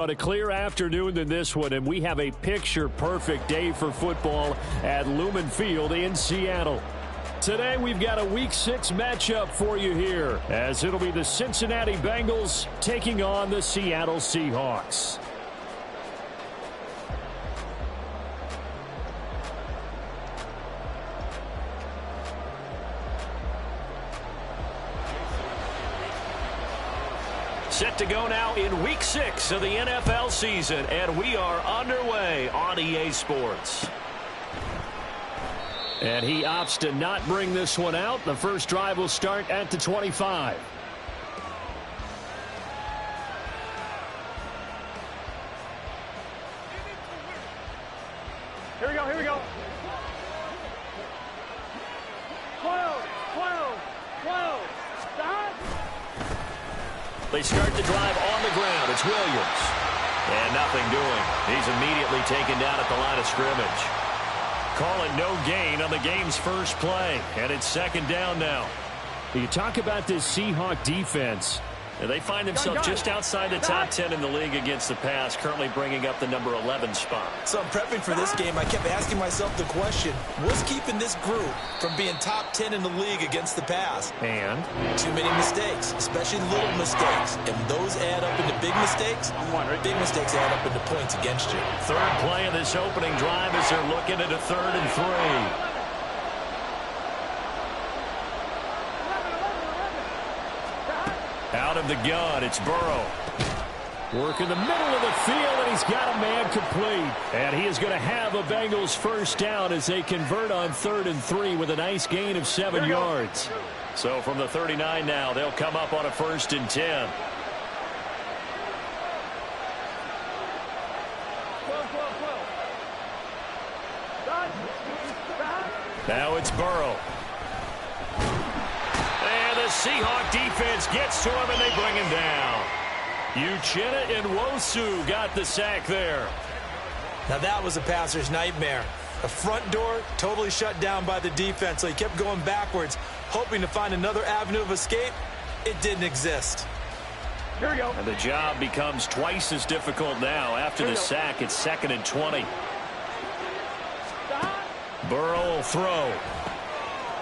On a clear afternoon than this one, and we have a picture-perfect day for football at Lumen Field in Seattle. Today, we've got a Week 6 matchup for you here, as it'll be the Cincinnati Bengals taking on the Seattle Seahawks. Set to go now in Week 6 of the NFL season, and we are underway on EA Sports. And he opts to not bring this one out. The first drive will start at the 25. Here we go, here we go. 12, 12, 12. Stop. They start the drive on the ground. It's Williams. And nothing doing. He's immediately taken down at the line of scrimmage. Call it no gain on the game's first play. And it's second down now. You talk about this Seahawk defense. And they find themselves just outside the top 10 in the league against the pass, currently bringing up the number 11 spot. So I'm prepping for this game. I kept asking myself the question, what's keeping this group from being top 10 in the league against the pass? And? Too many mistakes, especially little mistakes. And those add up into big mistakes. Big mistakes add up into points against you. Third play of this opening drive as they're looking at a 3rd and 3. Out of the gun, it's Burrow. Work in the middle of the field, and he's got a man complete. And he is going to have a Bengals first down as they convert on 3rd and 3 with a nice gain of 7 yards. So from the 39 now, they'll come up on a 1st and 10. Now it's Burrow. Seahawk defense gets to him, and they bring him down. Uchenna and Nwosu got the sack there. Now that was a passer's nightmare. The front door totally shut down by the defense, so he kept going backwards, hoping to find another avenue of escape. It didn't exist. Here we go. And the job becomes twice as difficult now. After the sack, it's 2nd and 20. Burrow will throw.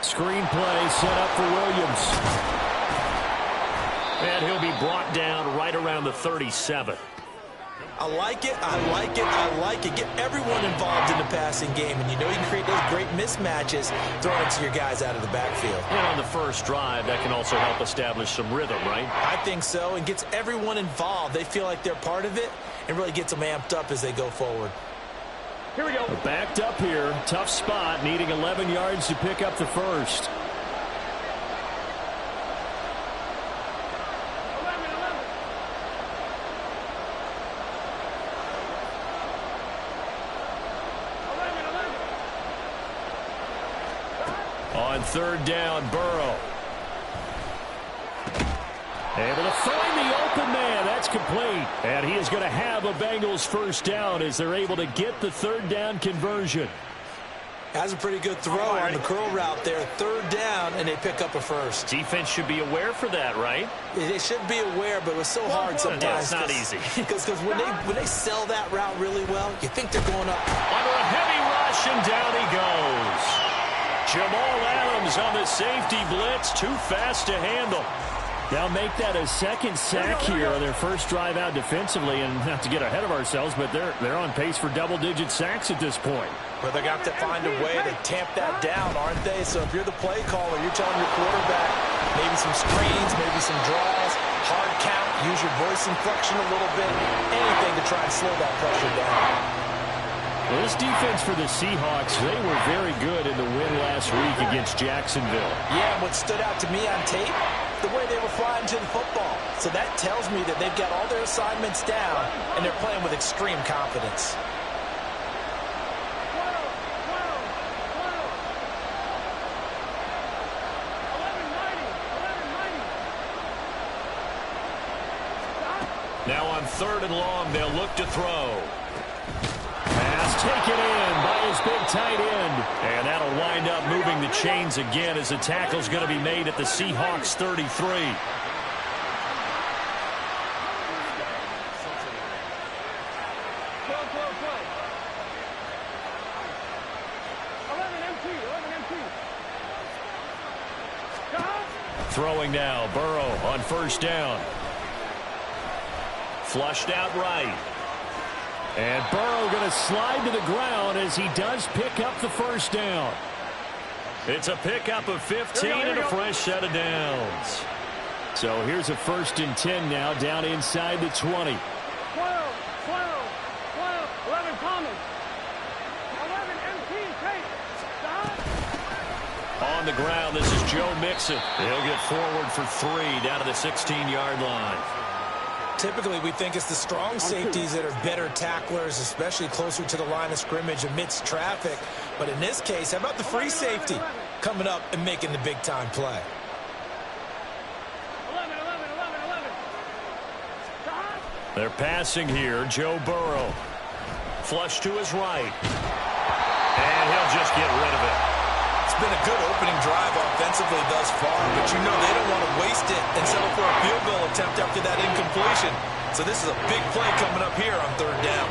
Screen play set up for Williams. And he'll be brought down right around the 37. I like it, I like it, I like it. Get everyone involved in the passing game, and you know you can create those great mismatches throwing it to your guys out of the backfield. And on the first drive, that can also help establish some rhythm, right? I think so, and gets everyone involved. They feel like they're part of it, and really gets them amped up as they go forward. Here we go. Backed up here. Tough spot. Needing 11 yards to pick up the first. 11. On 3rd down, Burrow. Able to find the open man. That's complete. And he is going to have a Bengals first down as they're able to get the 3rd down conversion. That's a pretty good throw on the curl route there. 3rd down, and they pick up a first. Defense should be aware for that, right? They should be aware, but it was so hard sometimes. Yeah, it's not easy. Because when they sell that route really well, you think they're going up. Under a heavy rush, and down he goes. Jamal Adams on the safety blitz. Too fast to handle. They'll make that a 2nd sack here on their first drive out defensively, and not to get ahead of ourselves, but they're on pace for double-digit sacks at this point. Well, they're going to have to find a way to tamp that down, aren't they? So if you're the play caller, you're telling your quarterback maybe some screens, maybe some draws, hard count, use your voice inflection a little bit, anything to try and slow that pressure down. Well, this defense for the Seahawks, they were very good in the win last week against Jacksonville. Yeah, and what stood out to me on tape, the way they were flying to the football. So that tells me that they've got all their assignments down, and they're playing with extreme confidence. Now on 3rd and long, they'll look to throw. Pass taken in by his big tight end. And that'll wind up moving the chains again as the tackle's going to be made at the Seahawks 33. Throwing now, Burrow on first down. Flushed out right. And Burrow going to slide to the ground as he does pick up the first down. It's a pickup of 15 and a fresh set of downs. So here's a 1st and 10 now down inside the 20. 12, 11 Thomas. 11 MT, take. Stop. On the ground, this is Joe Mixon. He'll get forward for 3 down to the 16-yard line. Typically, we think it's the strong safeties that are better tacklers, especially closer to the line of scrimmage amidst traffic. But in this case, how about the free safety coming up and making the big-time play? 11. Stop. They're passing here. Joe Burrow. Flush to his right. And he'll just get rid of it. It's been a good opening drive offensively thus far, but you know they don't want to waste it and settle for a field goal attempt after that incompletion. So this is a big play coming up here on 3rd down.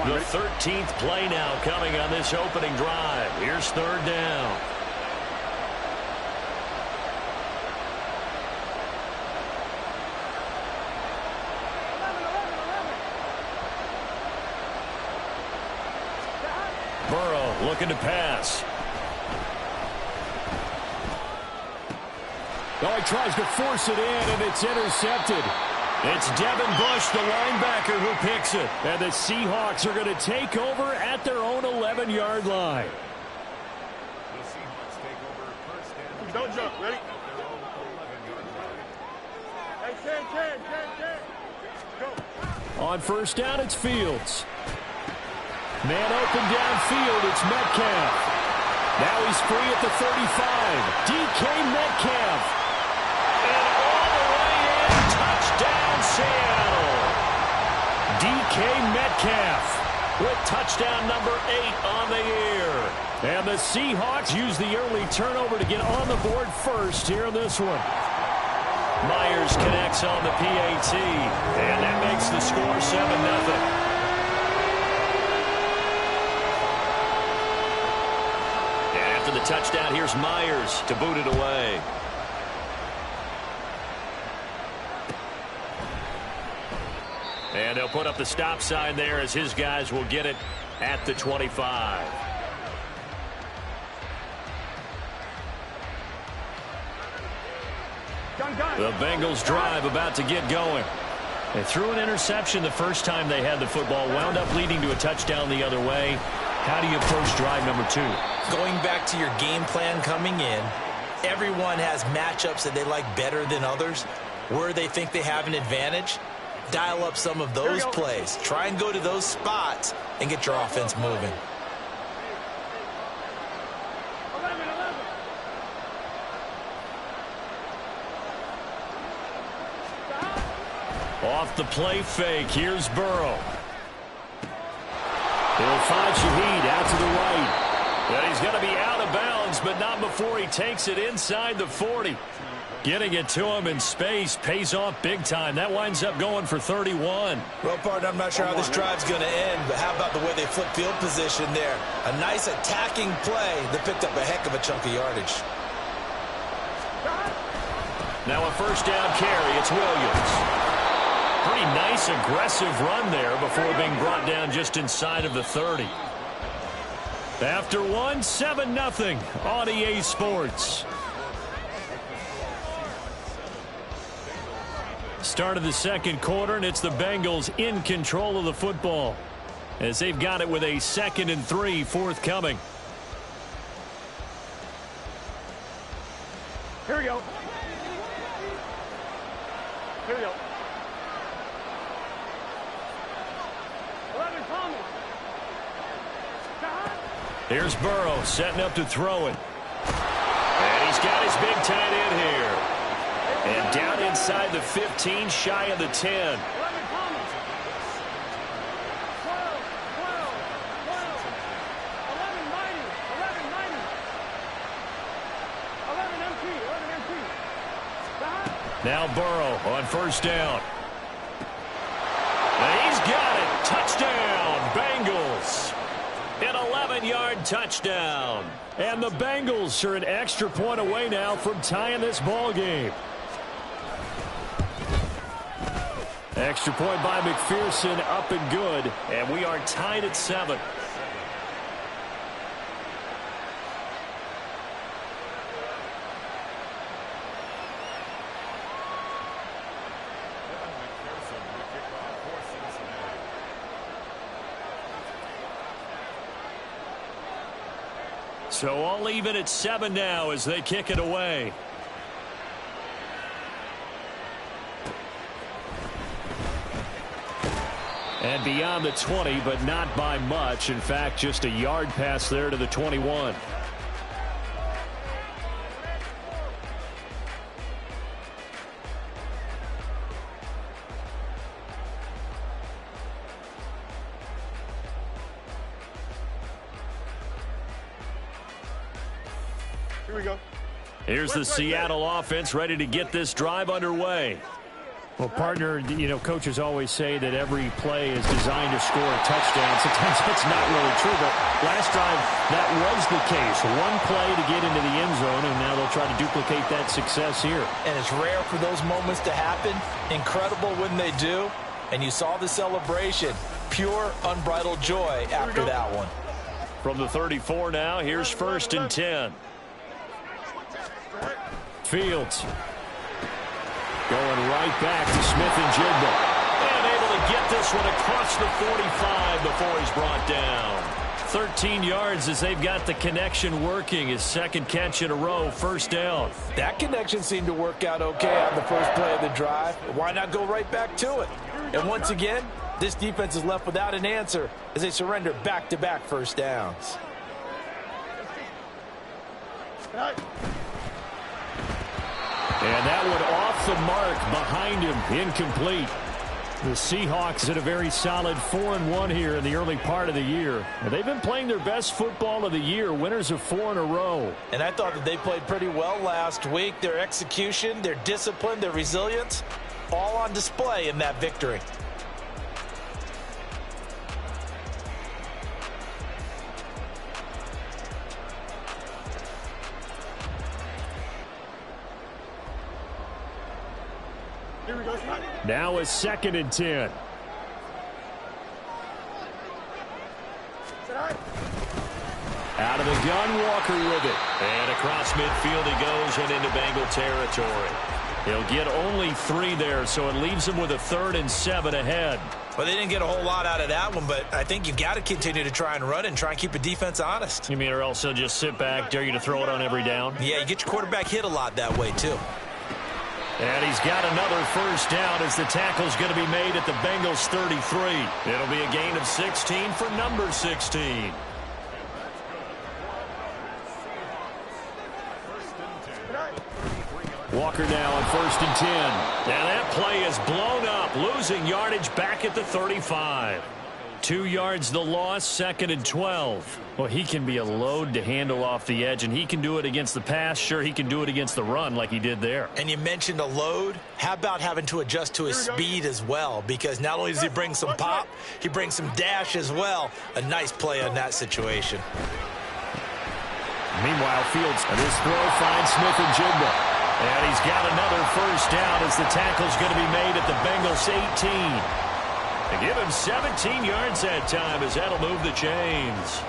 The 13th play now coming on this opening drive. Here's 3rd down. Burrow looking to pass. Oh, he tries to force it in, and it's intercepted. It's Devin Bush, the linebacker, who picks it. And the Seahawks are going to take over at their own 11-yard line. The Seahawks take over 1st down. Don't jump. Ready? Hey, 10. Go. On 1st down, it's Fields. Man open downfield, it's Metcalf. Now he's free at the 35. DK Metcalf. And all the way in, touchdown Seattle. DK Metcalf with touchdown number 8 on the year. And the Seahawks use the early turnover to get on the board first here in this one. Myers connects on the PAT, and that makes the score 7-0. The touchdown, here's Myers to boot it away. And they'll put up the stop sign there as his guys will get it at the 25. The Bengals drive about to get going. They threw an interception the first time they had the football, wound up leading to a touchdown the other way. How do you approach drive number 2? Going back to your game plan coming in, everyone has matchups that they like better than others. Where they think they have an advantage, dial up some of those plays. Try and go to those spots and get your offense moving. 11. Off the play fake, here's Burrow. He'll find Shaheed out to the right. And he's going to be out of bounds, but not before he takes it inside the 40. Getting it to him in space pays off big time. That winds up going for 31. Well, partner, I'm not sure how this drive's going to end, but how about the way they flip field position there? A nice attacking play that picked up a heck of a chunk of yardage. Now a 1st down carry. It's Williams. Pretty nice, aggressive run there before being brought down just inside of the 30. After 7-0 on EA Sports. Start of the 2nd quarter, and it's the Bengals in control of the football as they've got it with a 2nd and 3 forthcoming. Here we go. Here we go. 11 Thomas. Stop. Here's Burrow setting up to throw it. And he's got his big tight end here. And down inside the 15, shy of the 10. 11 Thomas. 12. 11 Mighty. 11 Mighty. Now Burrow on first down. And he's got it. Touchdown, Bengals. An 11-yard touchdown. And the Bengals are an extra point away now from tying this ball game. Extra point by McPherson, up and good. And we are tied at 7. So all even at 7 now as they kick it away. And beyond the 20, but not by much. In fact, just a yard pass there to the 21. Here we go. Here's the Seattle offense ready to get this drive underway. Well, partner, you know, coaches always say that every play is designed to score a touchdown. Sometimes that's not really true, but last drive, that was the case. One play to get into the end zone, and now they'll try to duplicate that success here. And it's rare for those moments to happen. Incredible when they do. And you saw the celebration. Pure, unbridled joy after that one. From the 34 now, here's first and 10. Fields. Going right back to Smith and Jigba. And able to get this one across the 45 before he's brought down. 13 yards as they've got the connection working. His second catch in a row, first down. That connection seemed to work out okay on the first play of the drive. Why not go right back to it? And once again, this defense is left without an answer as they surrender back-to-back first downs. And that one off the mark behind him, incomplete. The Seahawks at a very solid 4-1 here in the early part of the year. They've been playing their best football of the year, winners of 4 in a row. And I thought that they played pretty well last week. Their execution, their discipline, their resilience, all on display in that victory. Now a second and 10. Out of the gun, Walker with it. And across midfield he goes and into Bengal territory. He'll get only 3 there, so it leaves him with a 3rd and 7 ahead. Well, they didn't get a whole lot out of that one, but I think you've got to continue to try and run and try and keep the defense honest. You mean, or else they'll just sit back, dare you to throw it on every down? Yeah, you get your quarterback hit a lot that way, too. And he's got another first down as the tackle's going to be made at the Bengals 33. It'll be a gain of 16 for number 16. Walker now on first and 10. Now that play is blown up, losing yardage back at the 35. 2 yards the loss, 2nd and 12. Well, he can be a load to handle off the edge, and he can do it against the pass. Sure, he can do it against the run like he did there. And you mentioned a load. How about having to adjust to his speed as well? Because not only does he bring some pop, he brings some dash as well. A nice play on that situation. Meanwhile, Fields, and this throw finds Smith and Jigba. And he's got another first down as the tackle's going to be made at the Bengals 18. They give him 17 yards that time as that'll move the chains.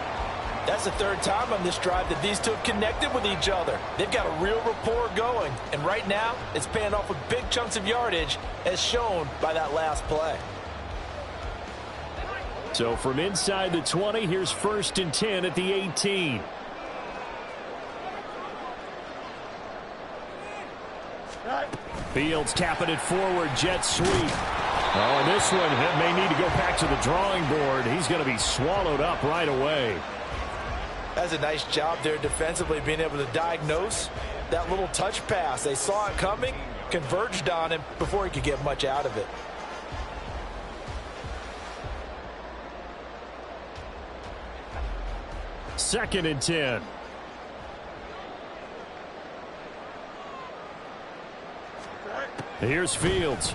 That's the 3rd time on this drive that these two have connected with each other. They've got a real rapport going. And right now, it's paying off with big chunks of yardage as shown by that last play. So from inside the 20, here's first and 10 at the 18. Fields tapping it forward, jet sweep. Oh, and this one may need to go back to the drawing board. He's going to be swallowed up right away. That's a nice job there defensively, being able to diagnose that little touch pass. They saw it coming, converged on him before he could get much out of it. Second and 10. Here's Fields.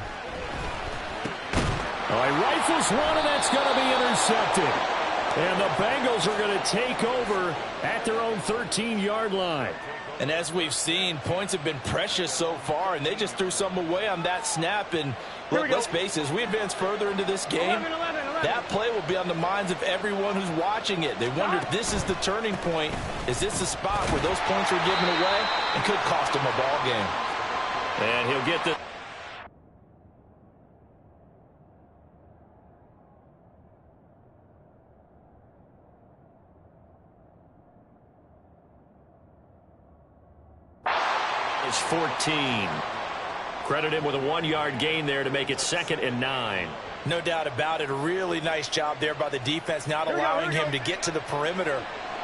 All right, rifles one, and that's going to be intercepted. And the Bengals are going to take over at their own 13-yard line. And as we've seen, points have been precious so far, and they just threw some away on that snap. And look, let's face it, as we advance further into this game, that play will be on the minds of everyone who's watching it. They wonder if this is the turning point. Is this the spot where those points are given away and could cost them a ball game? And he'll get the... is 14. Credit him with a 1-yard gain there to make it 2nd and 9. No doubt about it. A really nice job there by the defense, not allowing him to get to the perimeter.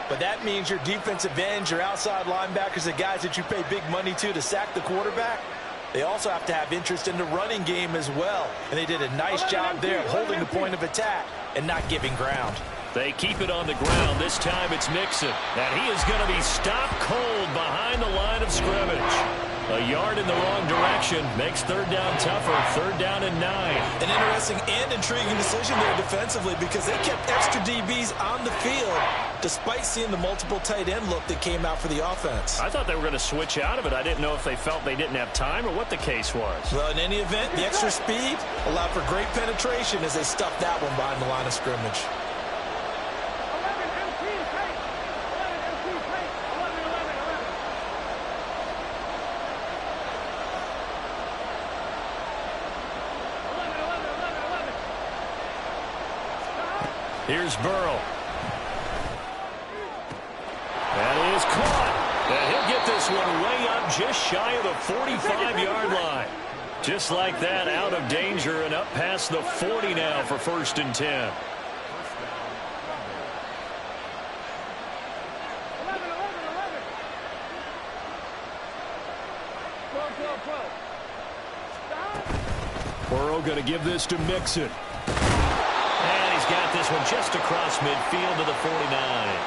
But that means your defensive ends, your outside linebackers, the guys that you pay big money to sack the quarterback, they also have to have interest in the running game as well. And they did a nice job there of holding the point of attack and not giving ground. They keep it on the ground. This time it's Mixon. And he is going to be stopped cold behind the line of scrimmage. A yard in the wrong direction makes 3rd down tougher. 3rd down and 9. An interesting and intriguing decision there defensively because they kept extra DBs on the field despite seeing the multiple tight end look that came out for the offense. I thought they were going to switch out of it. I didn't know if they felt they didn't have time or what the case was. Well, in any event, the extra speed allowed for great penetration as they stuffed that one behind the line of scrimmage. Here's Burrow. That is caught. And he'll get this one way up just shy of the 45-yard line. Just like that, out of danger and up past the 40 now for 1st and 10. Burrow going to give this to Mixon. And he's got this one just across midfield to the 49.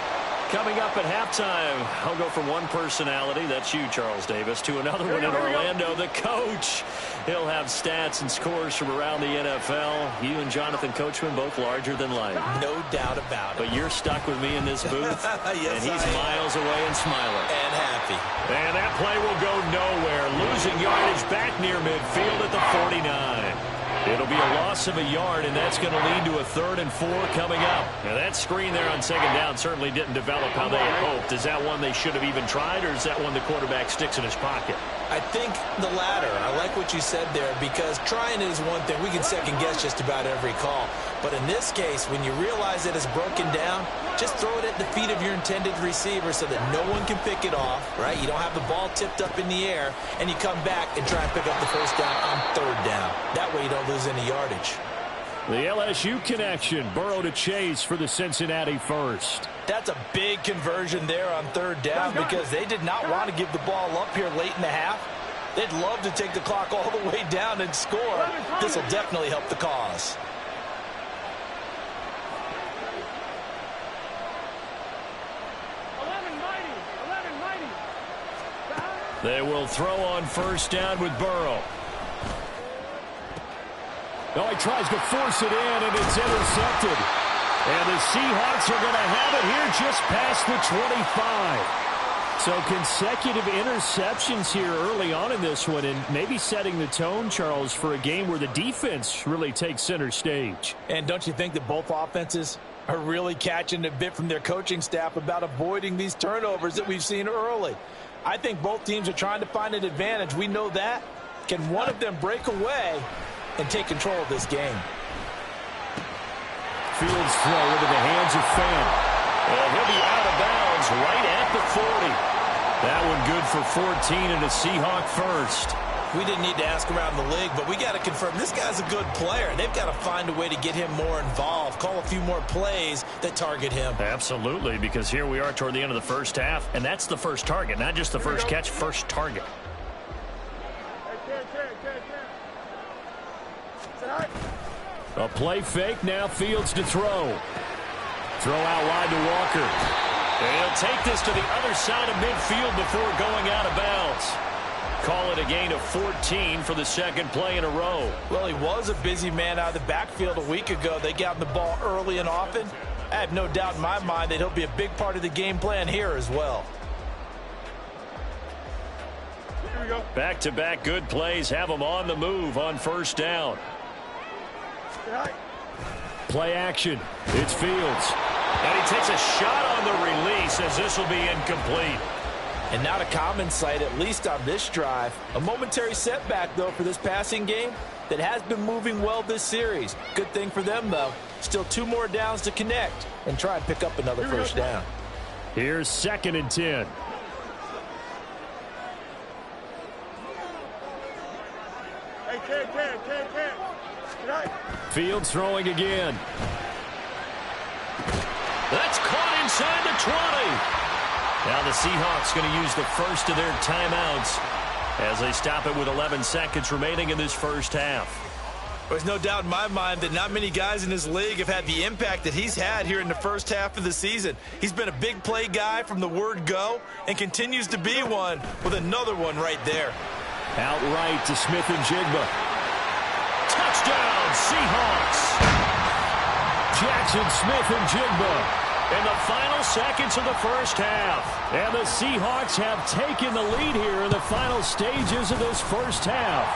Coming up at halftime, I'll go from one personality, that's you, Charles Davis, to another one in Orlando, the coach. He'll have stats and scores from around the NFL. You and Jonathan Coachman, both larger than life. No doubt about it. But you're stuck with me in this booth, yes, and he's miles away and smiling. And happy. And that play will go nowhere. Losing yardage back near midfield at the 49. It'll be a loss of a yard, and that's going to lead to a 3rd and 4 coming up. Now, that screen there on 2nd down certainly didn't develop how they had hoped. Is that one they should have even tried, or is that one the quarterback sticks in his pocket? I think the latter. I like what you said there because trying is one thing. We can second-guess just about every call. But in this case, when you realize that it's broken down, just throw it at the feet of your intended receiver so that no one can pick it off, right? You don't have the ball tipped up in the air, and you come back and try and pick up the 1st down on 3rd down. That way you don't lose any yardage. The LSU connection. Burrow to Chase for the Cincinnati first. That's a big conversion there on 3rd down because they did not want to give the ball up here late in the half. They'd love to take the clock all the way down and score. This will definitely help the cause. They will throw on 1st down with Burrow. Oh, he tries to force it in, and it's intercepted. And the Seahawks are going to have it here just past the 25. So consecutive interceptions here early on in this one, and maybe setting the tone, Charles, for a game where the defense really takes center stage. And don't you think that both offenses are really catching a bit from their coaching staff about avoiding these turnovers that we've seen early? I think both teams are trying to find an advantage. We know that. Can one of them break away and take control of this game? Fields throw into the hands of Fan. And he'll be out of bounds right at the 40. That one good for 14 and a Seahawk first. We didn't need to ask around the league, but we got to confirm this guy's a good player. They've got to find a way to get him more involved, call a few more plays that target him. Absolutely, because here we are toward the end of the first half, and that's the first target, not just the first catch, first target. A play fake, now Fields to throw. Throw out wide to Walker. And he'll take this to the other side of midfield before going out of bounds. Call it a gain of 14 for the second play in a row. Well, he was a busy man out of the backfield a week ago. They got him the ball early and often. I have no doubt in my mind that he'll be a big part of the game plan here as well. Here we go. Back-to-back good plays have him on the move on first down. Play action. It's Fields. And he takes a shot on the release as this will be incomplete. And not a common sight, at least on this drive. A momentary setback, though, for this passing game that has been moving well this series. Good thing for them, though. Still 2 more downs to connect and try and pick up another first down. Here's 2nd and 10. Hey, 10. Right. Fields throwing again. That's caught inside the 20. Now the Seahawks going to use the first of their timeouts as they stop it with 11 seconds remaining in this first half. There's no doubt in my mind that not many guys in this league have had the impact that he's had here in the first half of the season. He's been a big play guy from the word go and continues to be one with another one right there. Outright to Smith and Jigba. Touchdown, Seahawks. Jackson Smith and Jigba. In the final seconds of the first half. And the Seahawks have taken the lead here in the final stages of this first half.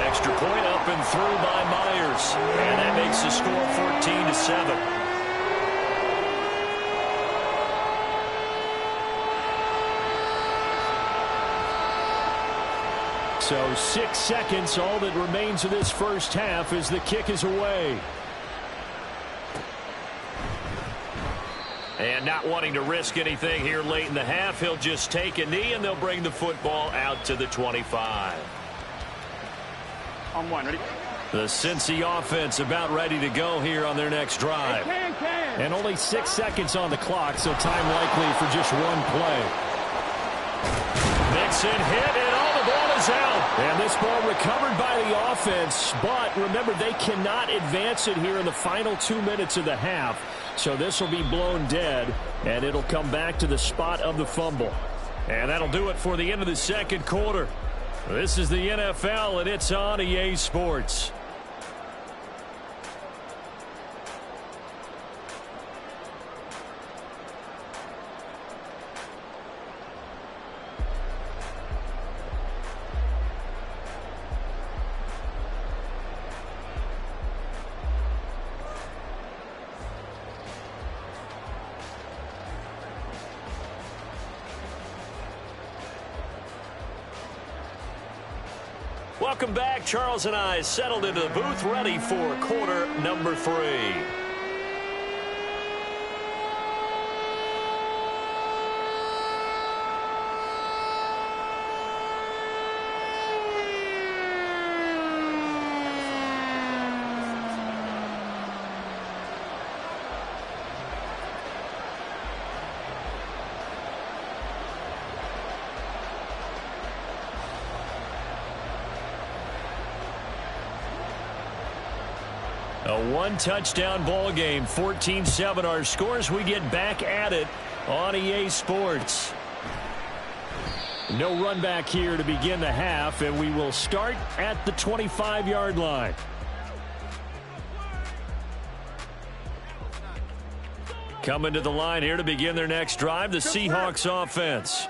Extra point up and through by Myers. And that makes the score 14-7. So 6 seconds, all that remains of this first half as the kick is away. And not wanting to risk anything here late in the half, he'll just take a knee and they'll bring the football out to the 25. On 1, ready? The Cincy offense about ready to go here on their next drive. Hey, 10. And only 6 seconds on the clock, so time likely for just one play. Mixon hit, and all the ball is out. And this ball recovered by the offense, but remember, they cannot advance it here in the final 2 minutes of the half. So this will be blown dead, and it'll come back to the spot of the fumble. And that'll do it for the end of the second quarter. This is the NFL, and it's on EA Sports. Welcome back. Charles and I settled into the booth, ready for quarter number 3. A one-touchdown ball game, 14-7 our scores. We get back at it on EA Sports. No run back here to begin the half, and we will start at the 25-yard line. Coming to the line here to begin their next drive, the Seahawks offense.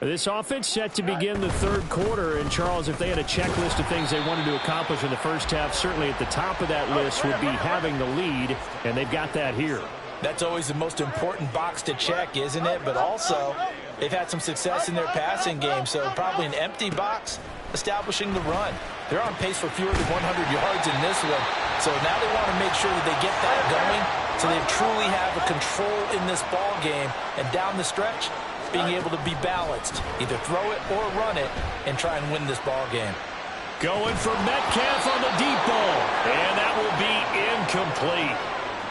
This offense set to begin the third quarter, and Charles, if they had a checklist of things they wanted to accomplish in the first half, certainly at the top of that list would be having the lead, and they've got that here. That's always the most important box to check, isn't it? But also, they've had some success in their passing game, so probably an empty box establishing the run. They're on pace for fewer than 100 yards in this one, so now they want to make sure that they get that going so they truly have a control in this ball game, and down the stretch, being able to be balanced, either throw it or run it, and try and win this ball game. Going for Metcalf on the deep ball, and that will be incomplete.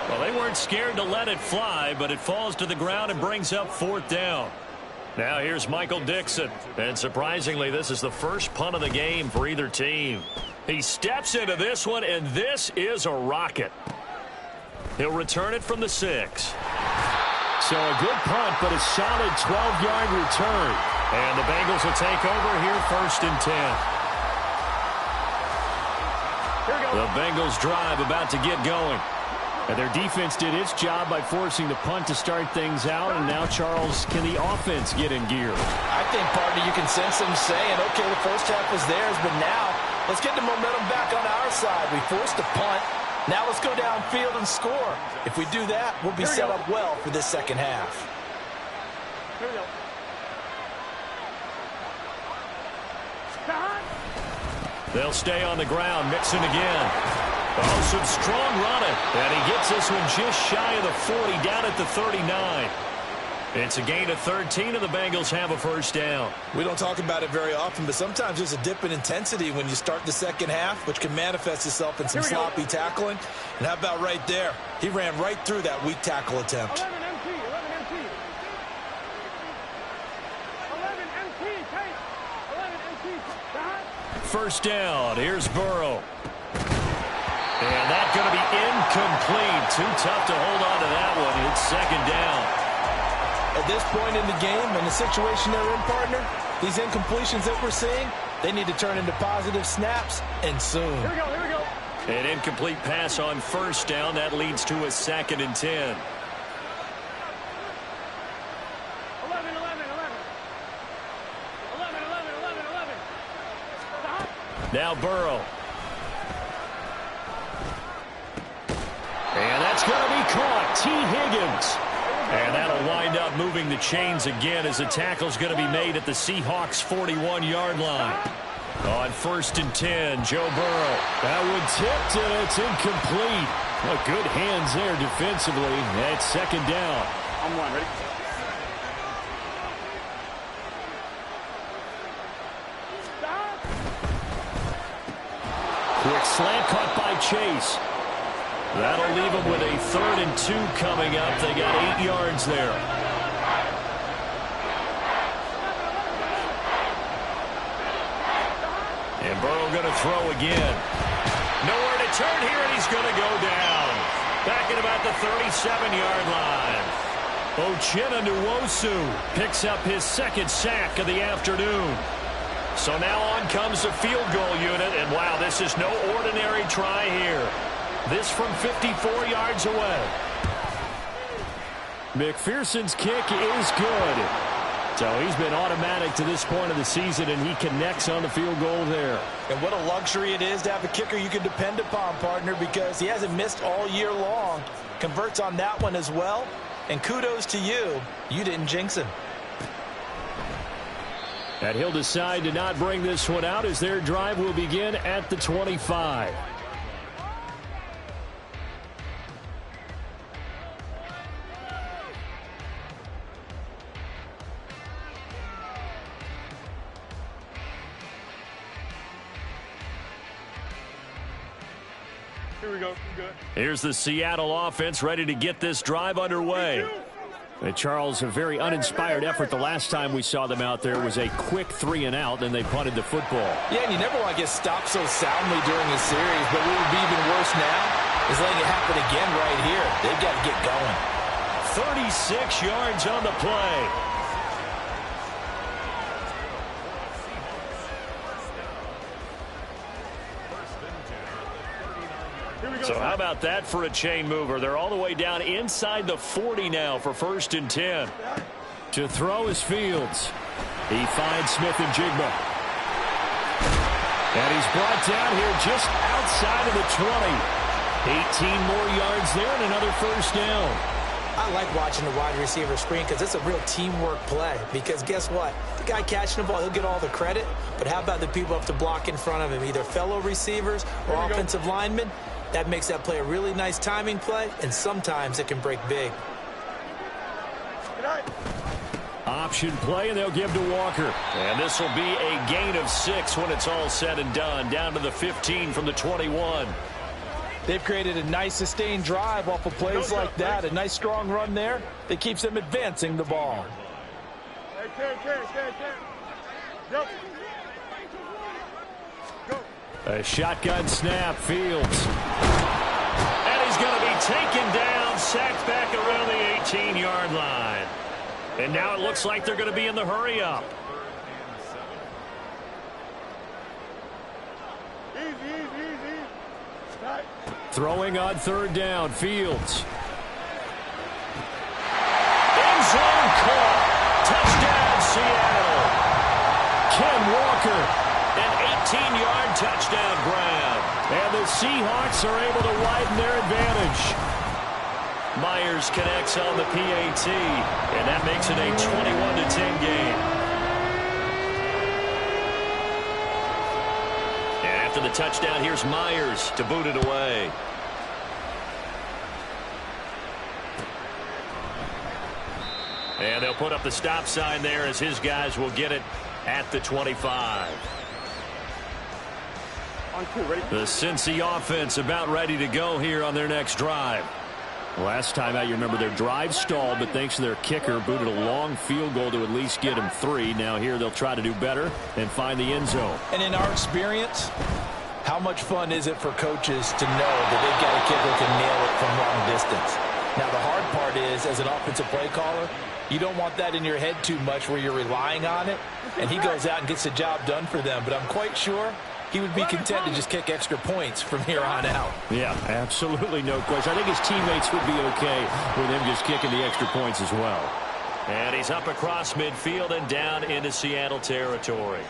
Well, they weren't scared to let it fly, but it falls to the ground and brings up 4th down. Now here's Michael Dixon, and surprisingly, this is the first punt of the game for either team. He steps into this one, and this is a rocket. He'll return it from the 6. So a good punt, but a solid 12-yard return. And the Bengals will take over here, 1st and 10. The Bengals drive about to get going. And their defense did its job by forcing the punt to start things out. And now, Charles, can the offense get in gear? I think, partner, you can sense them saying, okay, the first half was theirs, but now let's get the momentum back on our side. We forced a punt. Now let's go downfield and score. If we do that, we'll be set up well for this second half. Here we go. They'll stay on the ground, Mixon again. Oh, some strong running. And he gets this one just shy of the 40, down at the 39. It's a gain of 13, and the Bengals have a first down. We don't talk about it very often, but sometimes there's a dip in intensity when you start the second half, which can manifest itself in some sloppy tackling. And how about right there? He ran right through that weak tackle attempt. 11 MT, 11 MT. 11 MT, take. 11 MT, stop. First down. Here's Burrow. And that's going to be incomplete. Too tough to hold on to that one. It's second down. At this point in the game, in the situation they're in, partner, these incompletions that we're seeing, they need to turn into positive snaps, and soon. Here we go, here we go. An incomplete pass on first down. That leads to a 2nd and 10. 11, 11, 11. 11, 11, 11, 11. Stop. Now Burrow. And that's going to be caught. T. Higgins. And that'll wind up moving the chains again as the tackle's going to be made at the Seahawks' 41-yard line. On 1st and 10, Joe Burrow. That one tipped, and it's incomplete. Well, good hands there defensively. That's second down. I'm one, ready? Stop. Quick slant caught by Chase. That'll leave them with a 3rd and 2 coming up. They got 8 yards there. And Burrow going to throw again. Nowhere to turn here, and he's going to go down. Back at about the 37-yard line. Uchenna Nwosu picks up his 2nd sack of the afternoon. So now on comes the field goal unit, and wow, this is no ordinary try here. This from 54 yards away. McPherson's kick is good. So he's been automatic to this point of the season, and he connects on the field goal there. And what a luxury it is to have a kicker you can depend upon, partner, because he hasn't missed all year long. Converts on that one as well. And kudos to you. You didn't jinx him. And he'll decide to not bring this one out as their drive will begin at the 25. Here we go. Good. Here's the Seattle offense ready to get this drive underway. And Charles, a very uninspired effort. The last time we saw them out there was a quick 3-and-out, and they punted the football. Yeah, and you never want to get stopped so soundly during a series, but what would be even worse now is letting it happen again right here. They've got to get going. 36 yards on the play. So how about that for a chain mover? They're all the way down inside the 40 now for 1st and 10. To throw is Fields. He finds Smith and Jigba. And he's brought down here just outside of the 20. 18 more yards there and another first down. I like watching the wide receiver screen because it's a real teamwork play. Because guess what? The guy catching the ball, he'll get all the credit. But how about the people up to block in front of him, either fellow receivers or offensive linemen? That makes that play a really nice timing play, and sometimes it can break big. Option play, and they'll give to Walker. And this will be a gain of 6 when it's all said and done. Down to the 15 from the 21. They've created a nice sustained drive off of plays like that. A nice strong run there that keeps them advancing the ball. Yep. A shotgun snap, Fields. And he's going to be taken down, sacked back around the 18-yard line. And now it looks like they're going to be in the hurry-up. Easy. Right. Throwing on third down, Fields. End zone caught. Touchdown, Seattle. Ken Walker. An 18-yard touchdown grab. And the Seahawks are able to widen their advantage. Myers connects on the PAT, and that makes it a 21-10 game. And after the touchdown, here's Myers to boot it away. And they'll put up the stop sign there as his guys will get it at the 25. On two, ready? The Cincy offense about ready to go here on their next drive. Last time out, you remember their drive stalled, but thanks to their kicker, booted a long field goal to at least get him 3. Now here they'll try to do better and find the end zone. And in our experience, how much fun is it for coaches to know that they've got a kicker who can nail it from long distance? Now, the hard part is, as an offensive play caller, you don't want that in your head too much where you're relying on it, and he goes out and gets the job done for them. But I'm quite sure he would be content to just kick extra points from here on out. Yeah, absolutely no question. I think his teammates would be okay with him just kicking the extra points as well. And he's up across midfield and down into Seattle territory.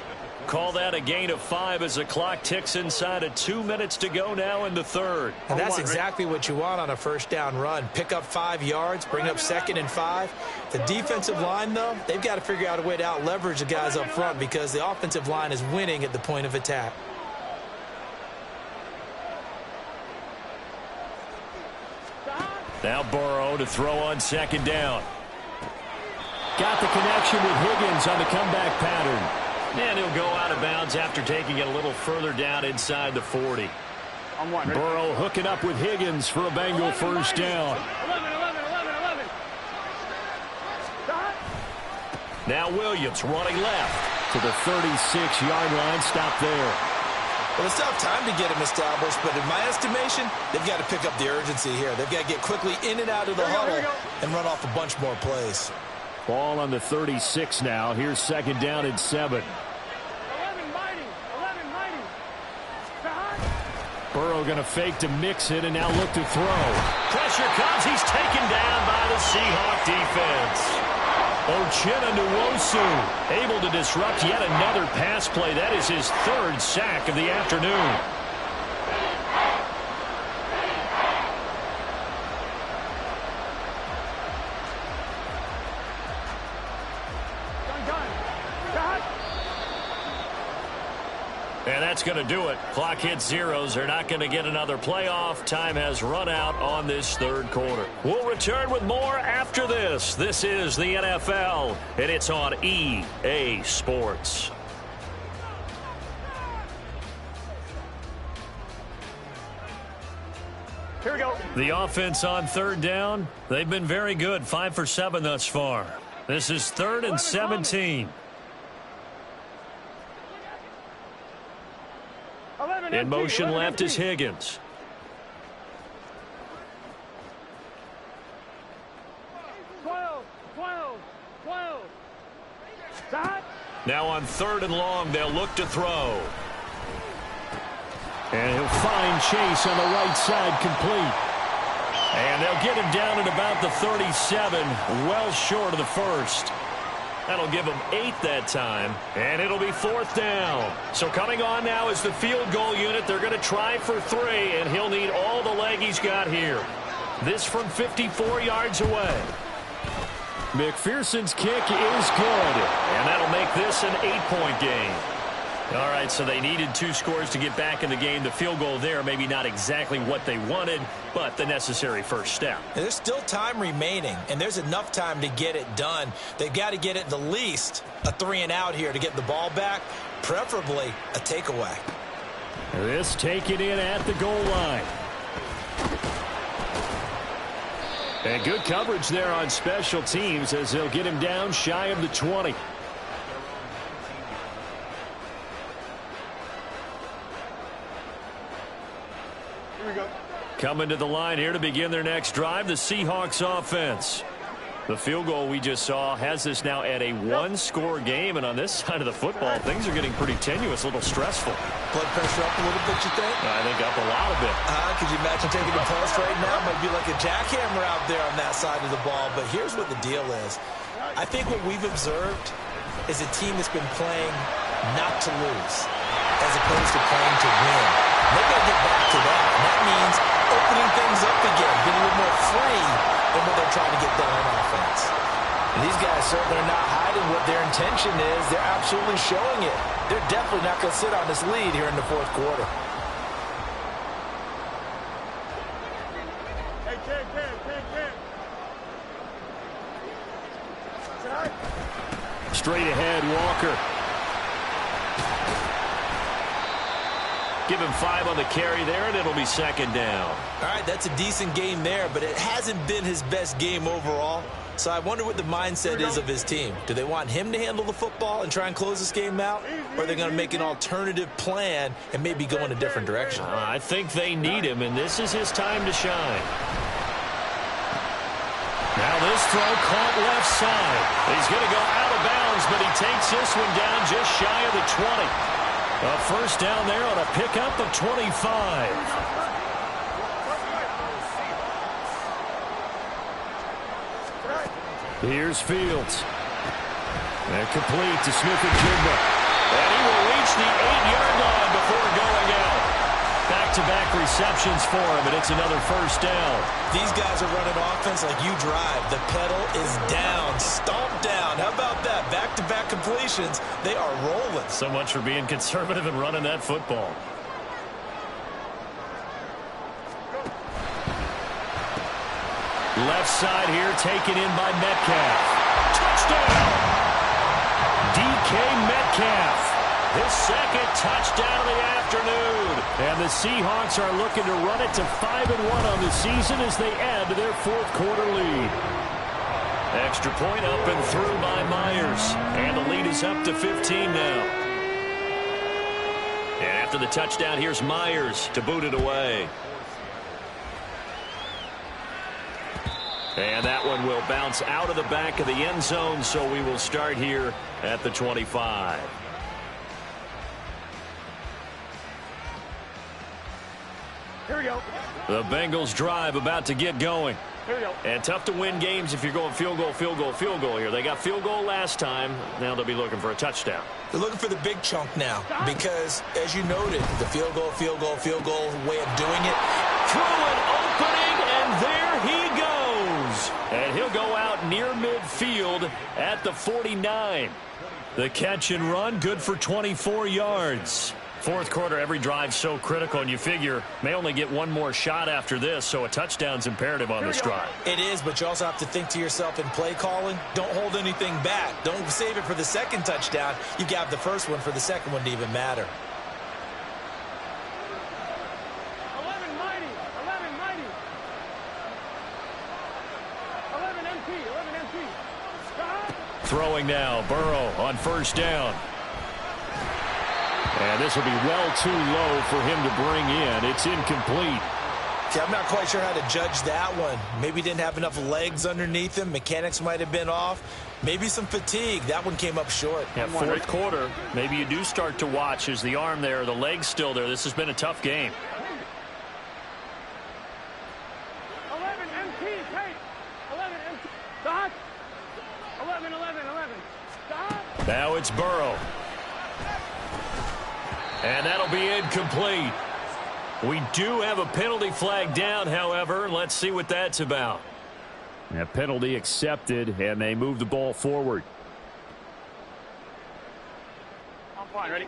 Call that a gain of 5 as the clock ticks inside of 2 minutes to go now in the third. And that's exactly what you want on a first down run. Pick up 5 yards, bring up 2nd and 5. The defensive line, though, they've got to figure out a way to out-leverage the guys up front because the offensive line is winning at the point of attack. Now Burrow to throw on 2nd down. Got the connection with Higgins on the comeback pattern. And he'll go out of bounds after taking it a little further down inside the 40. On one, ready? Burrow hooking up with Higgins for a Bengal first down. 11. Stop. Now Williams running left. To the 36-yard line. Stop there. Well, it's tough time to get him established, but in my estimation, they've got to pick up the urgency here. They've got to get quickly in and out of the huddle and run off a bunch more plays. Ball on the 36 now. Here's 2nd down and 7. 11 mighty. Stop. Burrow going to fake to mix it and now look to throw. Pressure comes. He's taken down by the Seahawk defense. Uchenna Nwosu able to disrupt yet another pass play. That is his 3rd sack of the afternoon. And that's going to do it. Clock hits zeros. They're not going to get another playoff. Time has run out on this 3rd quarter. We'll return with more after this. This is the NFL, and it's on EA Sports. Here we go. The offense on 3rd down, they've been very good. 5 for 7 thus far. This is 3rd and 17. In motion left is Higgins. Now on 3rd and long, they'll look to throw. And he'll find Chase on the right side, complete. And they'll get him down at about the 37, well short of the 1st. That'll give him 8 that time, and it'll be 4th down. So coming on now is the field goal unit. They're going to try for 3, and he'll need all the leg he's got here. This from 54 yards away. McPherson's kick is good. And that'll make this an 8-point game. All right, so they needed 2 scores to get back in the game. The field goal there, maybe not exactly what they wanted, but the necessary first step. There's still time remaining, and there's enough time to get it done. They've got to get it the least a 3 and out here to get the ball back, preferably a takeaway. This taken in at the goal line. And good coverage there on special teams as they'll get him down shy of the 20. Here we go. Coming to the line here to begin their next drive, the Seahawks offense. The field goal we just saw has us now at a one-score game, and on this side of the football, things are getting pretty tenuous, a little stressful. Blood pressure up a little bit, you think? I think up a lot of it. Could you imagine taking the pulse right now? Might be like a jackhammer out there on that side of the ball. But here's what the deal is. I think what we've observed is a team that's been playing not to lose as opposed to playing to win. They've got to get back to that. And that means opening things up again, being a little more free than what they're trying to get done on offense. And these guys certainly are not hiding what their intention is. They're absolutely showing it. They're definitely not going to sit on this lead here in the fourth quarter. Hey, kid. Straight ahead, Walker. Give him 5 on the carry there, and it'll be second down. All right, that's a decent game there, but it hasn't been his best game overall. So I wonder what the mindset is of his team. Do they want him to handle the football and try and close this game out? Or are they going to make an alternative plan and maybe go in a different direction? I think they need him, and this is his time to shine. Now this throw caught left side. He's going to go out of bounds, but he takes this one down just shy of the 20. A first down there on a pickup of 25. Here's Fields. And complete to Smith-Njigba. And he will reach the 8-yard line before going out. Back-to-back receptions for him, and it's another first down. These guys are running offense like you drive. The pedal is down, stomped down. How about that? Back-to-back completions. They are rolling. So much for being conservative and running that football. Left side here taken in by Metcalf. Touchdown! DK Metcalf. His second touchdown of the afternoon. And the Seahawks are looking to run it to 5-1 on the season as they add to their fourth quarter lead. Extra point up and through by Myers. And the lead is up to 15 now. And after the touchdown, here's Myers to boot it away. And that one will bounce out of the back of the end zone, so we will start here at the 25. Here we go. The Bengals drive about to get going. Here we go. And tough to win games if you're going field goal here. They got field goal last time. Now they'll be looking for a touchdown. They're looking for the big chunk now because, as you noted, the field goal way of doing it. Through an opening, and there he goes. And he'll go out near midfield at the 49. The catch and run, good for 24 yards. Fourth quarter, every drive so critical, and you figure may only get one more shot after this, so a touchdown's imperative on this drive. It is, but you also have to think to yourself in play calling, don't hold anything back. Don't save it for the second touchdown. You got the first one for the second one to even matter. 11 mighty. 11 MP. Stop. Throwing now, Burrow on first down. And this will be well too low for him to bring in. It's incomplete. See, I'm not quite sure how to judge that one. Maybe he didn't have enough legs underneath him. Mechanics might have been off. Maybe some fatigue. That one came up short. Yeah, fourth quarter, maybe you do start to watch as the arm there, the leg's still there. This has been a tough game. 11 MP. Hey. 11 MP. Stop. 11. Stop. Now it's Burrow. And that'll be incomplete. We do have a penalty flag down, however. Let's see what that's about. That penalty accepted, and they move the ball forward. I'm fine. Ready?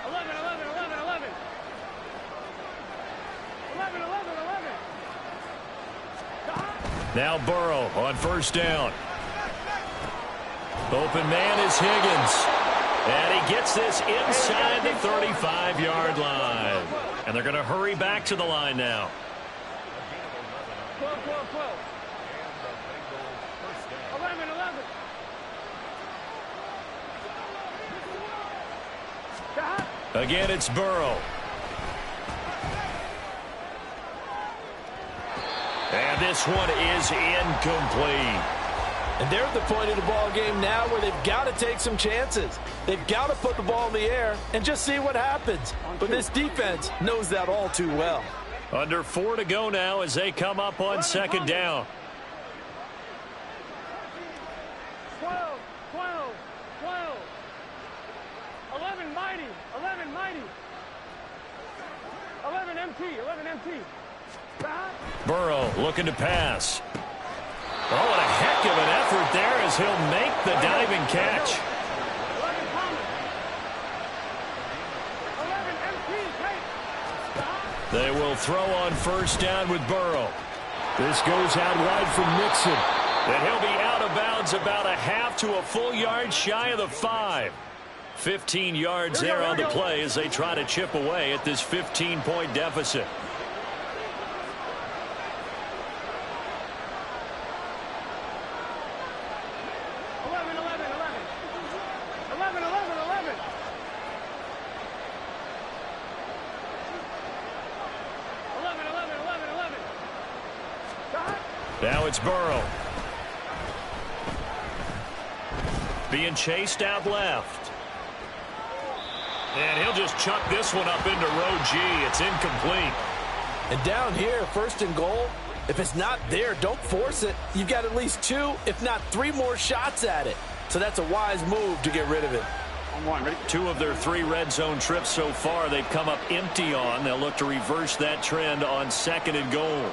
11. 11. Stop. Now Burrow on first down. Open man is Higgins. And he gets this inside the 35-yard line. And they're going to hurry back to the line now. 12. 11. Stop. Again, it's Burrow. this one is incomplete. And they're at the point of the ball game now where they've got to take some chances. They've got to put the ball in the air and just see what happens. But this defense knows that all too well. Under 4 to go now as they come up on second down. 12, 12, 12. 11 mighty, 11 mighty. 11 MT, 11 MT. Burrow looking to pass. Oh, what a heck of an effort there as he'll make the diving catch. 11 Thomas. 11 MT, They will throw on first down with Burrow. This goes out wide from Mixon. And he'll be out of bounds about a half to a full yard shy of the 5. 15 yards there on the play as they try to chip away at this 15-point deficit. Now it's Burrow. Being chased out left. And he'll just chuck this one up into row G. It's incomplete. And down here, 1st and goal, if it's not there, don't force it. You've got at least 2, if not 3 more shots at it. So that's a wise move to get rid of it. 2 of their 3 red zone trips so far they've come up empty on. They'll look to reverse that trend on 2nd and goal.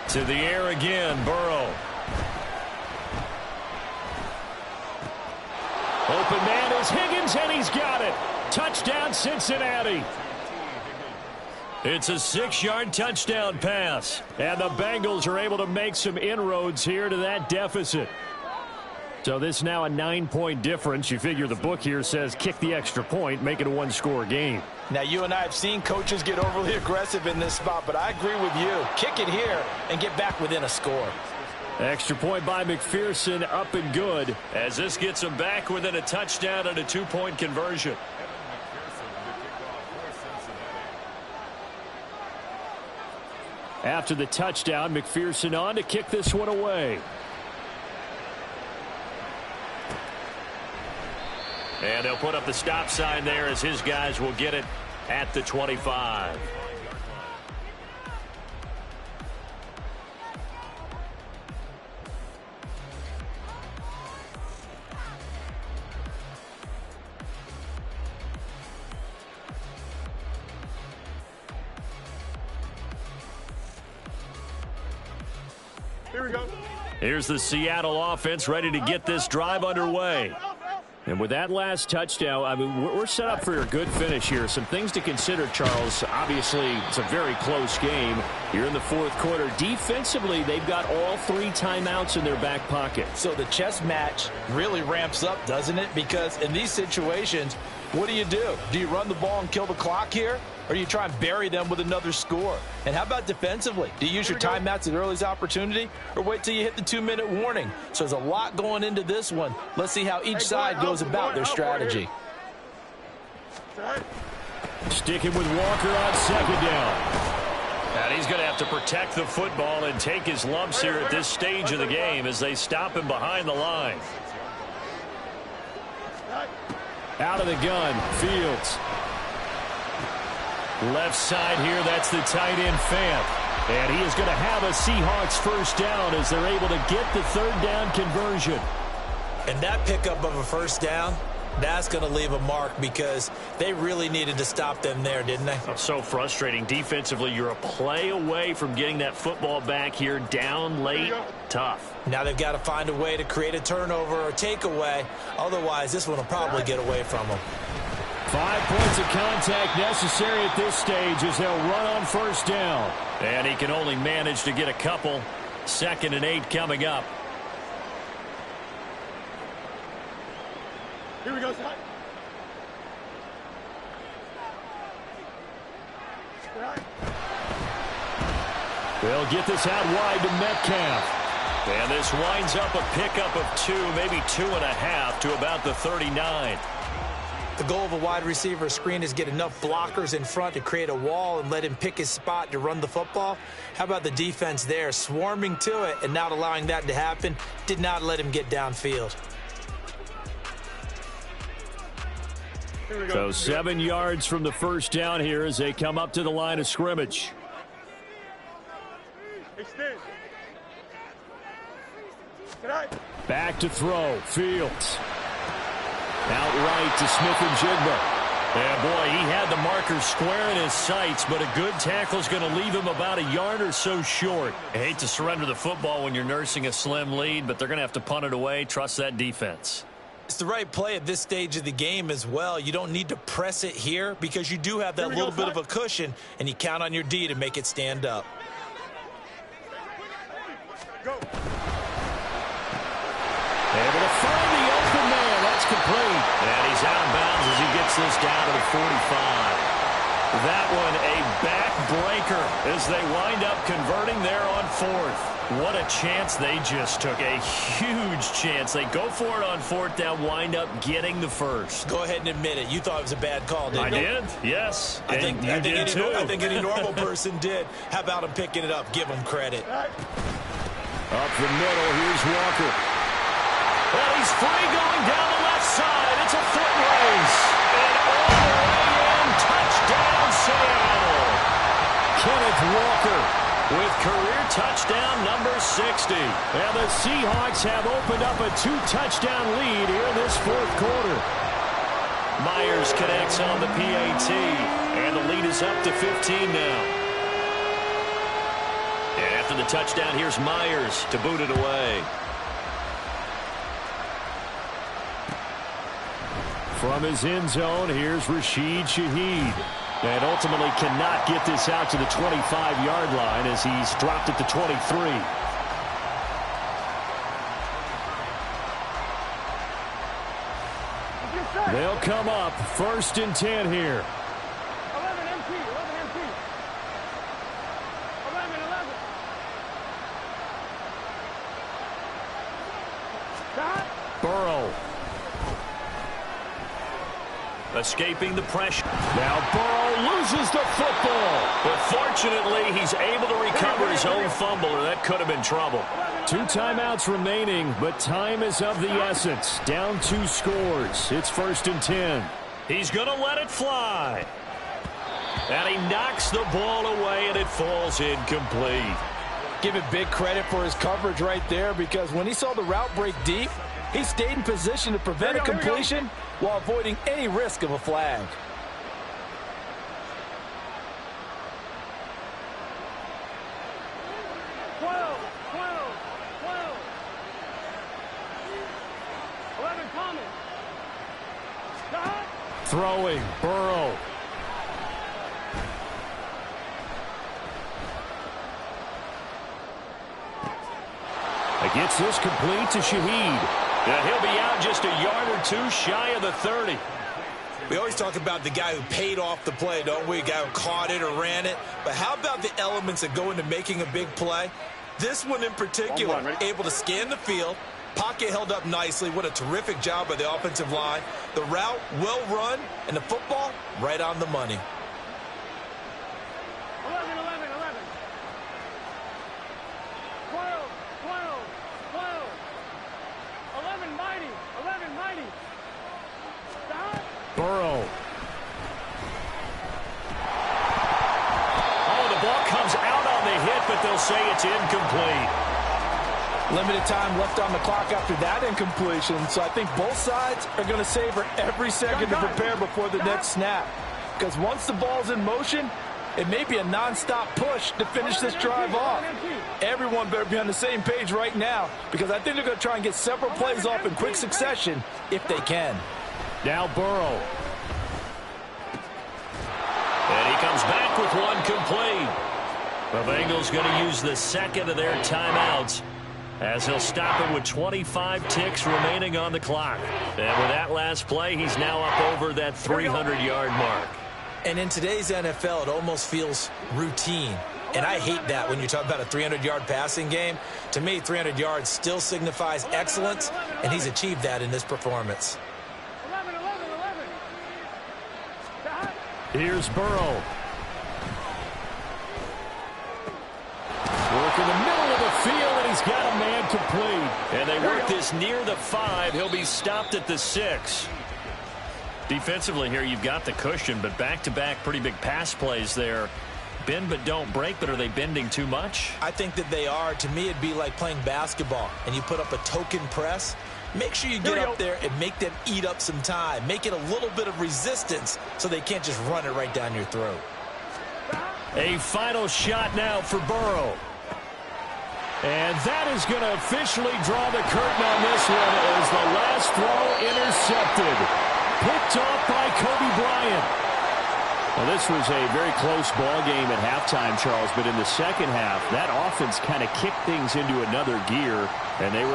To the air again, Burrow. Open man is Higgins, and he's got it. Touchdown, Cincinnati. It's a 6-yard touchdown pass. And the Bengals are able to make some inroads here to that deficit. So this now a 9-point difference. You figure the book here says kick the extra point, make it a 1-score game. Now, you and I have seen coaches get overly aggressive in this spot, but I agree with you. Kick it here and get back within a score. Extra point by McPherson, up and good, as this gets them back within a touchdown and a 2-point conversion. After the touchdown, McPherson on to kick this one away. And they'll put up the stop sign there as his guys will get it at the 25. Here we go. Here's the Seattle offense ready to get this drive underway. And with that last touchdown, I mean, we're set up for a good finish here. Some things to consider, Charles. Obviously, it's a very close game. You're in the 4th quarter. Defensively, they've got all 3 timeouts in their back pocket. So the chess match really ramps up, doesn't it? Because in these situations, what do? Do you run the ball and kill the clock here? Or do you try and bury them with another score? And how about defensively? Do you use your timeouts at the earliest opportunity or wait till you hit the 2-minute warning? So there's a lot going into this one. Let's see how each side goes about their strategy. Sticking with Walker on 2nd down. And he's going to have to protect the football and take his lumps here at this stage of the game as they stop him behind the line. Out of the gun, Fields. Left side here, that's the tight end, Fant. And he is going to have a Seahawks first down as they're able to get the 3rd down conversion. And that pickup of a first down, that's going to leave a mark because they really needed to stop them there, didn't they? Oh, so frustrating. Defensively, you're a play away from getting that football back here down late. Tough. Now they've got to find a way to create a turnover or takeaway. Otherwise, this one will probably get away from them. 5 points of contact necessary at this stage as they'll run on first down. And he can only manage to get a couple. 2nd and 8 coming up. Here we go, son. They'll get this out wide to Metcalf. And this winds up a pickup of 2, maybe 2.5 to about the 39. The goal of a wide receiver screen is get enough blockers in front to create a wall and let him pick his spot to run the football. How about the defense there, swarming to it and not allowing that to happen? Did not let him get downfield. So 7 yards from the first down here as they come up to the line of scrimmage. Back to throw. Fields. Out right to Smith-Njigba. Yeah, boy, he had the marker square in his sights, but a good tackle is going to leave him about a yard or so short. I hate to surrender the football when you're nursing a slim lead, but they're going to have to punt it away. Trust that defense. It's the right play at this stage of the game as well. You don't need to press it here because you do have that little bit of a cushion, and you count on your D to make it stand up. Go. Able to find the open man. That's complete. And he's out of bounds as he gets this down to the 45. That one a backbreaker as they wind up converting there on 4th. What a chance they just took. A huge chance. They go for it on 4th down, wind up getting the first. Go ahead and admit it. You thought it was a bad call, didn't you? I did, yes. I think any normal person did. How about him picking it up? Give him credit. Up the middle, here's Walker. Well, he's free going down the left side. It's a foot race. And all the way in, touchdown Seattle. Kenneth Walker with career touchdown number 60. And the Seahawks have opened up a 2-touchdown lead here in this 4th quarter. Myers connects on the PAT, and the lead is up to 15 now. And after the touchdown, here's Myers to boot it away. From his end zone, here's Rashid Shaheed. And ultimately cannot get this out to the 25-yard line as he's dropped at the 23. They'll come up 1st and 10 here. 11 MT. 11 MT. 11. Stop. Burrow. Escaping the pressure. Now Burrow loses the football. But fortunately, he's able to recover his own fumble, or that could have been trouble. 2 timeouts remaining, but time is of the essence. Down 2 scores. It's 1st and 10. He's going to let it fly. And he knocks the ball away, and it falls incomplete. Give it big credit for his coverage right there, because when he saw the route break deep, he stayed in position to prevent a completion while avoiding any risk of a flag. Throwing, Burrow. Gets this complete to Shaheed. And he'll be out just a yard or 2 shy of the 30. We always talk about the guy who paid off the play, don't we? A guy who caught it or ran it. But how about the elements that go into making a big play? This one in particular, able to scan the field. Pocket held up nicely. What a terrific job by the offensive line. The route well run, and the football right on the money. 11. 11 mighty. 11 mighty. Stop. Burrow. Oh, the ball comes out on the hit, but they'll say it's incomplete. Limited time left on the clock after that incompletion, so I think both sides are going to savor every second to prepare before the next snap. Because once the ball's in motion, it may be a non-stop push to finish this drive off. Everyone better be on the same page right now, because I think they're going to try and get several plays off in quick succession if they can. Now Burrow. And he comes back with one complete. The Bengals going to use the second of their timeouts, as he'll stop it with 25 ticks remaining on the clock. And with that last play, he's now up over that 300-yard mark. And in today's NFL, it almost feels routine. And I hate that when you talk about a 300-yard passing game. To me, 300 yards still signifies excellence, and he's achieved that in this performance. 11. Here's Burrow. Work in the middle of the field, and he's got a man complete. And they work this near the 5. He'll be stopped at the 6. Defensively here, you've got the cushion, but back-to-back pretty big pass plays there. Bend but don't break, but are they bending too much? I think that they are. To me, it'd be like playing basketball, and you put up a token press. Make sure you get up there and make them eat up some time. Make it a little bit of resistance so they can't just run it right down your throat. A final shot now for Burrow. And that is going to officially draw the curtain on this one as the last throw intercepted. Picked off by Kobe Bryant. Well, this was a very close ball game at halftime, Charles, but in the second half, that offense kind of kicked things into another gear, and they were